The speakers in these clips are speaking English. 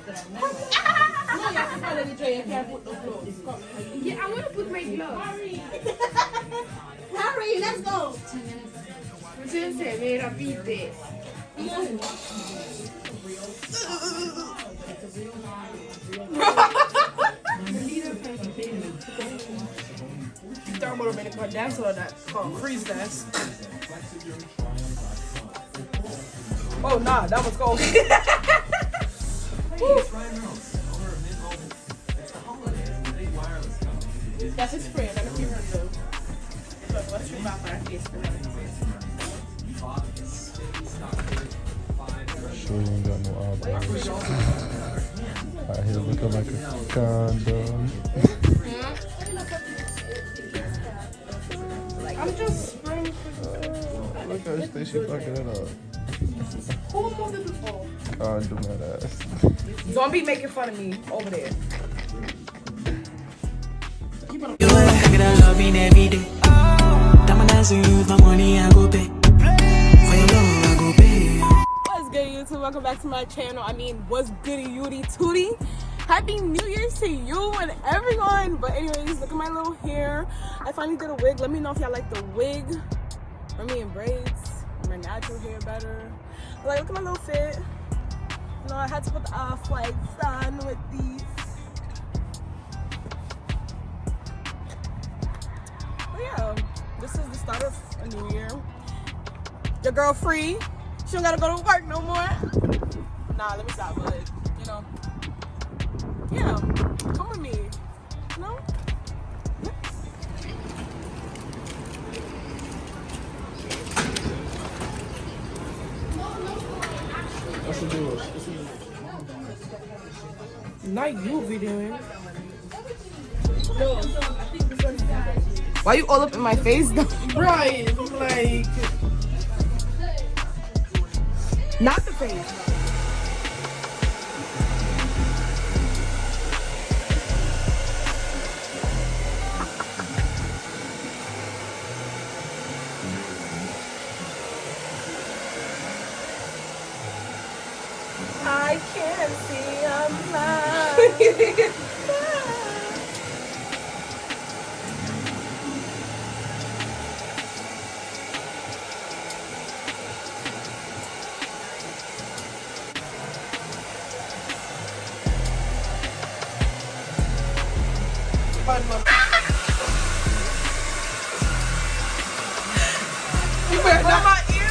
No, you have to follow the tray. You can't put no clothes. Come. Yeah, I want to put my gloves. Hurry, let's go. 10 minutes. Since I made a beat this. Thermodynamic dance or that called freeze dance. Oh nah, that was cold. That's his friend. Let me give her a go. Look, let's shoot back my face for her. Sure you ain't got no eyeballs. Out here looking like a condom. I'm just spraying. Look how she thinks she fucking it up. Who moved it before? Condom that ass. Don't be making fun of me over there. You are like that loving every day. Time I dance with my money, I go pay. For your love, I go pay. What's good, YouTube? Welcome back to my channel. What's goody Yudi Tootie? Happy New Year's to you and everyone. But anyways, look at my little hair. I finally did a wig. Let me know if y'all like the wig or me in braids or my natural hair better. But like, look at my little fit. You know, I had to put the off-whites on with these. But yeah, this is the start of a new year. Your girl free. She don't gotta go to work no more. Nah, let me stop, but you know. Yeah, come with me. You know? What's the deal? Not you videoing. Why you all up in my face though? Right, like. Not the face. I can't see I'm blind.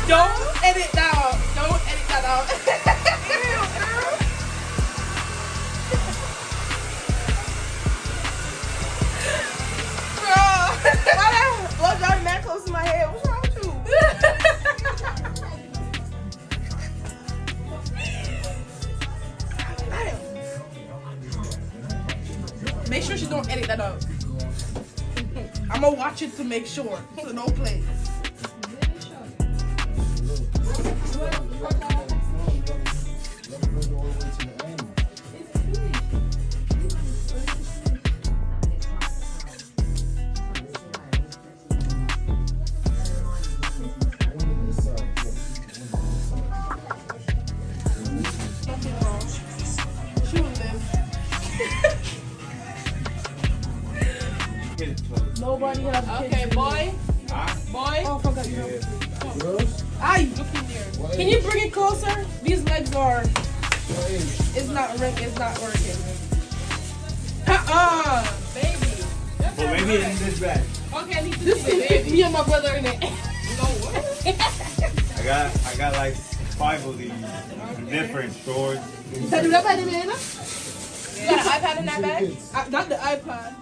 Don't edit that out. Don't edit that out. Why that blow dry man close to my head? What's wrong with you? Make sure she don't edit that out. I'm gonna watch it to make sure. So no play. Nobody has kids. Okay, boy. Boy. Oh, fuck you. Aye, look in there. Can you bring it closer? These legs are. It's not working. Baby. That's Well, maybe it's this bad. Okay, I need to this can fit me and my brother in it. No what? I got like 5 of these different stores. You got an iPad in that bag? Not the iPad.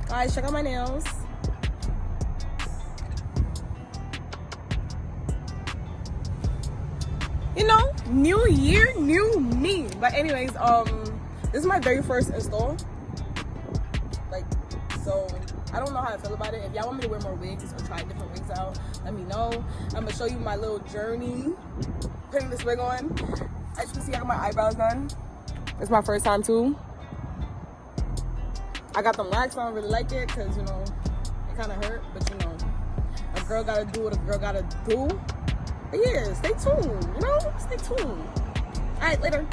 Alright, check out my nails. you know, new year, new me. But anyways, this is my very first install. Like, so I don't know how I feel about it. If y'all want me to wear more wigs or try different wigs out, let me know. I'm gonna show you my little journey putting this wig on. As you can see, I got my eyebrows done. It's my first time too. I got them waxed. I don't really like it because, you know, it kind of hurt. But, you know, a girl gotta do what a girl gotta do. But yeah, stay tuned, you know? Stay tuned. All right, later.